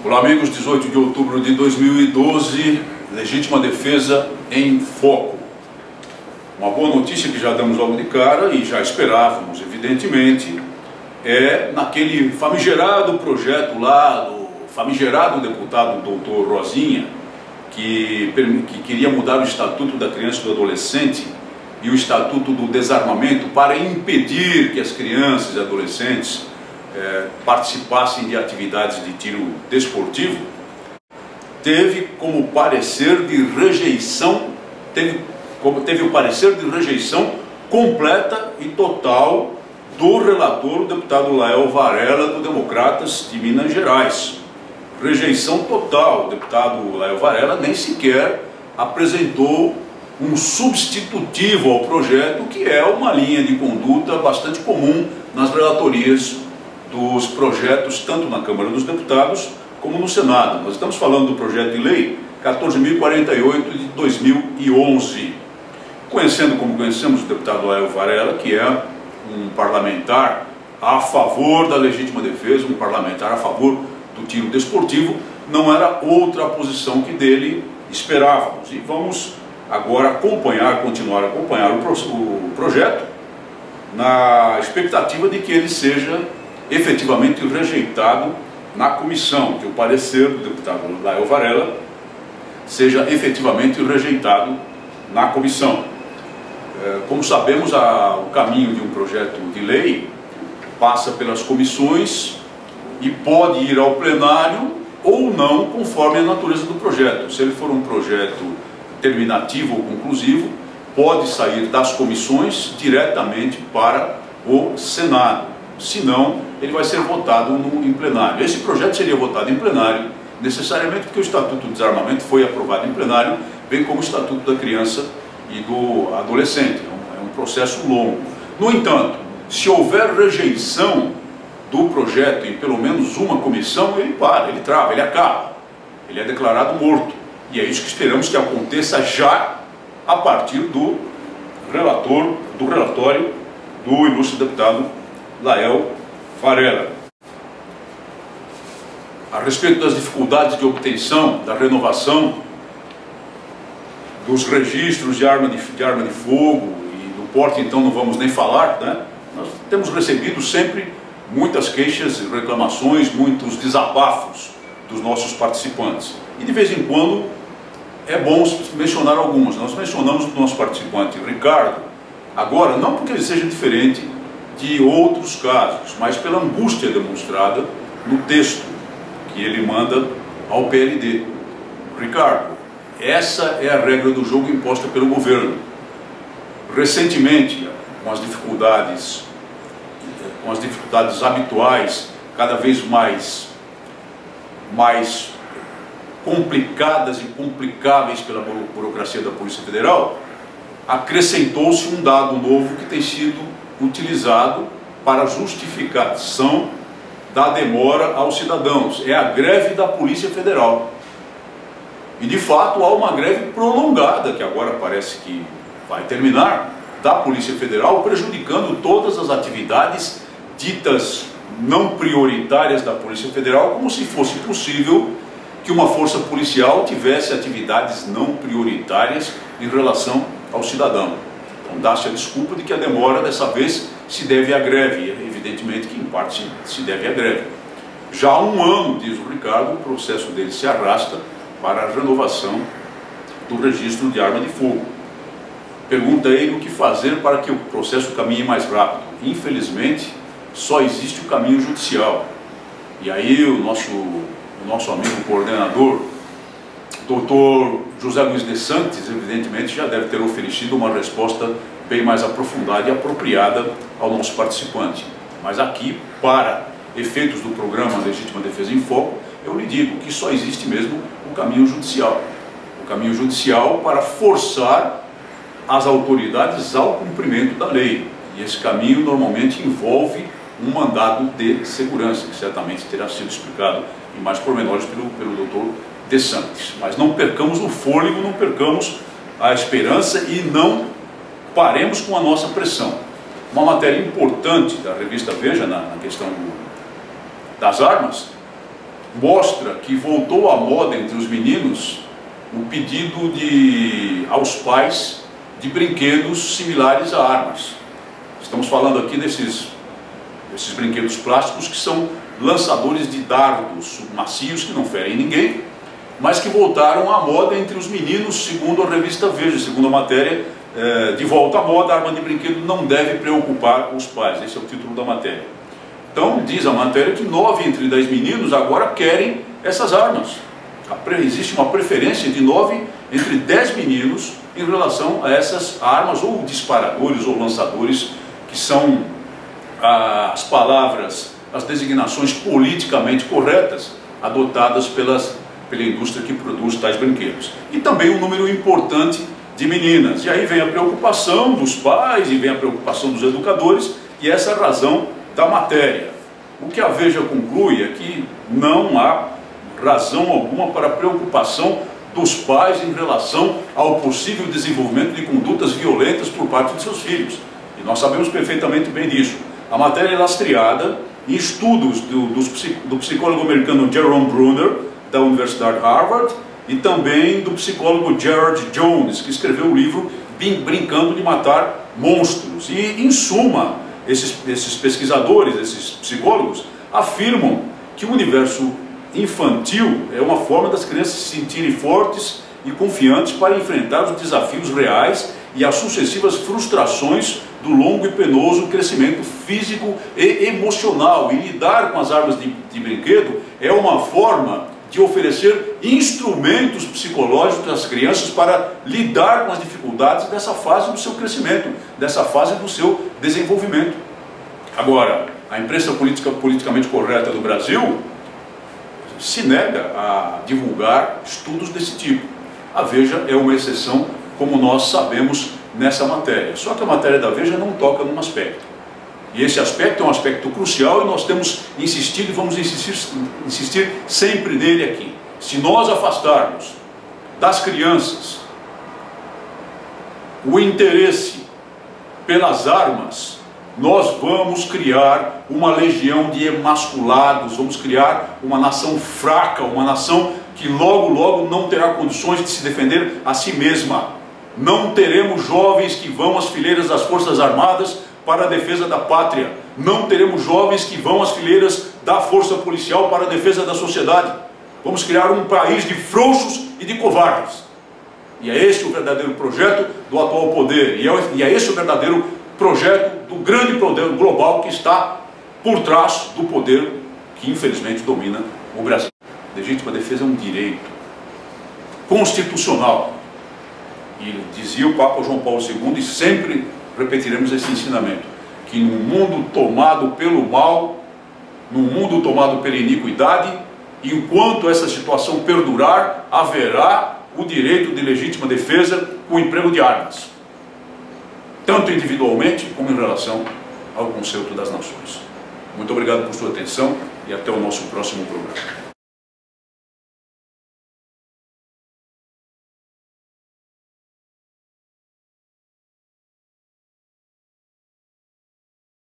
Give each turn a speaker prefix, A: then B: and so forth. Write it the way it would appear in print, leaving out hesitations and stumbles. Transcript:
A: Olá amigos, 18 de outubro de 2012, Legítima Defesa em Foco. Uma boa notícia que já damos logo de cara e já esperávamos, evidentemente, é naquele famigerado projeto lá do famigerado deputado Dr. Rosinha, que queria mudar o Estatuto da Criança e do Adolescente e o Estatuto do Desarmamento para impedir que as crianças e adolescentes participassem de atividades de tiro desportivo. Teve como parecer de rejeição, teve o parecer de rejeição completa e total do relator, o deputado Lael Varela, do Democratas de Minas Gerais. Rejeição total. O deputado Lael Varela nem sequer apresentou um substitutivo ao projeto, que é uma linha de conduta bastante comum nas relatorias dos projetos, tanto na Câmara dos Deputados como no Senado. Nós estamos falando do projeto de lei 14.048 de 2011. Conhecendo como conhecemos o deputado Lael Varela, que é um parlamentar a favor da legítima defesa, um parlamentar a favor do tiro desportivo, não era outra a posição que dele esperávamos. E vamos agora continuar a acompanhar o projeto, na expectativa de que ele seja efetivamente rejeitado na comissão, que o parecer do deputado Lael Varela seja efetivamente rejeitado na comissão. Como sabemos, o caminho de um projeto de lei passa pelas comissões e pode ir ao plenário ou não, conforme a natureza do projeto. Se ele for um projeto terminativo ou conclusivo, pode sair das comissões diretamente para o Senado. Se não, ele vai ser votado em plenário. Esse projeto seria votado em plenário, necessariamente porque o Estatuto do Desarmamento foi aprovado em plenário, bem como o Estatuto da Criança e do Adolescente. É um processo longo. No entanto, se houver rejeição do projeto em pelo menos uma comissão, ele para, ele trava, ele acaba. Ele é declarado morto. E é isso que esperamos que aconteça já a partir do relatório do ilustre deputado Lael Varela. A respeito das dificuldades de obtenção, da renovação dos registros de arma de fogo e do porte, então não vamos nem falar, né? Nós temos recebido sempre muitas queixas, reclamações, muitos desabafos dos nossos participantes. E de vez em quando é bom mencionar algumas. Nós mencionamos o nosso participante Ricardo, agora não porque ele seja diferente de outros casos, mas pela angústia demonstrada no texto que ele manda ao PLD. Ricardo, essa é a regra do jogo imposta pelo governo. Recentemente, com as dificuldades habituais, cada vez mais complicadas e complicáveis pela burocracia da Polícia Federal, acrescentou-se um dado novo que tem sido utilizado para justificação da demora aos cidadãos. É a greve da Polícia Federal. E de fato há uma greve prolongada, que agora parece que vai terminar, da Polícia Federal, prejudicando todas as atividades ditas não prioritárias da Polícia Federal, como se fosse possível que uma força policial tivesse atividades não prioritárias em relação ao cidadão. Então dá-se a desculpa de que a demora dessa vez se deve à greve, e evidentemente que em parte se deve à greve. Já há um ano, diz o Ricardo, o processo dele se arrasta para a renovação do registro de arma de fogo. Pergunta ele o que fazer para que o processo caminhe mais rápido. Infelizmente, só existe o caminho judicial. E aí o nosso amigo coordenador, Dr. José Luiz de Santos, evidentemente já deve ter oferecido uma resposta bem mais aprofundada e apropriada ao nosso participante. Mas aqui, para efeitos do programa Legítima Defesa em Foco, eu lhe digo que só existe mesmo o caminho judicial. O caminho judicial para forçar as autoridades ao cumprimento da lei. E esse caminho normalmente envolve um mandado de segurança, que certamente terá sido explicado em mais pormenores pelo Dr. de Santos. Mas não percamos o fôlego, não percamos a esperança e não paremos com a nossa pressão. Uma matéria importante da revista Veja, na questão das armas, mostra que voltou à moda entre os meninos o pedido aos pais de brinquedos similares a armas. Estamos falando aqui desses brinquedos plásticos que são lançadores de dardos macios que não ferem ninguém, mas que voltaram à moda entre os meninos, segundo a revista Veja, segundo a matéria, de volta à moda, a arma de brinquedo não deve preocupar os pais. Esse é o título da matéria. Então, diz a matéria que 9 entre 10 meninos agora querem essas armas. Existe uma preferência de 9 entre 10 meninos em relação a essas armas, ou disparadores, ou lançadores, que são as palavras, as designações politicamente corretas adotadas pela indústria que produz tais brinquedos. E também um número importante de meninas. E aí vem a preocupação dos pais e vem a preocupação dos educadores, e essa é a razão da matéria. O que a Veja conclui é que não há razão alguma para preocupação dos pais em relação ao possível desenvolvimento de condutas violentas por parte de seus filhos. E nós sabemos perfeitamente bem disso. A matéria é lastreada em estudos do psicólogo americano Jerome Bruner, da Universidade Harvard, e também do psicólogo Gerard Jones, que escreveu o livro Brincando de Matar Monstros. E, em suma, esses pesquisadores, esses psicólogos, afirmam que o universo infantil é uma forma das crianças se sentirem fortes e confiantes para enfrentar os desafios reais e as sucessivas frustrações do longo e penoso crescimento físico e emocional. E lidar com as armas de brinquedo é uma forma de oferecer instrumentos psicológicos às crianças para lidar com as dificuldades dessa fase do seu crescimento, dessa fase do seu desenvolvimento. Agora, a imprensa politicamente correta do Brasil se nega a divulgar estudos desse tipo. A Veja é uma exceção, como nós sabemos nessa matéria. Só que a matéria da Veja não toca num aspecto. E esse aspecto é um aspecto crucial, e nós temos insistido e vamos insistir sempre nele aqui. Se nós afastarmos das crianças o interesse pelas armas, nós vamos criar uma legião de emasculados, vamos criar uma nação fraca, uma nação que logo, logo não terá condições de se defender a si mesma. Não teremos jovens que vão às fileiras das Forças Armadas para a defesa da pátria. Não teremos jovens que vão às fileiras da força policial para a defesa da sociedade. Vamos criar um país de frouxos e de covardes. E é esse o verdadeiro projeto do atual poder. E é esse o verdadeiro projeto do grande poder global que está por trás do poder que infelizmente domina o Brasil. Legítima defesa é um direito constitucional. E dizia o Papa João Paulo II, e sempre repetiremos esse ensinamento, que num mundo tomado pelo mal, num mundo tomado pela iniquidade, enquanto essa situação perdurar, haverá o direito de legítima defesa com o emprego de armas, tanto individualmente como em relação ao conceito das nações. Muito obrigado por sua atenção e até o nosso próximo programa.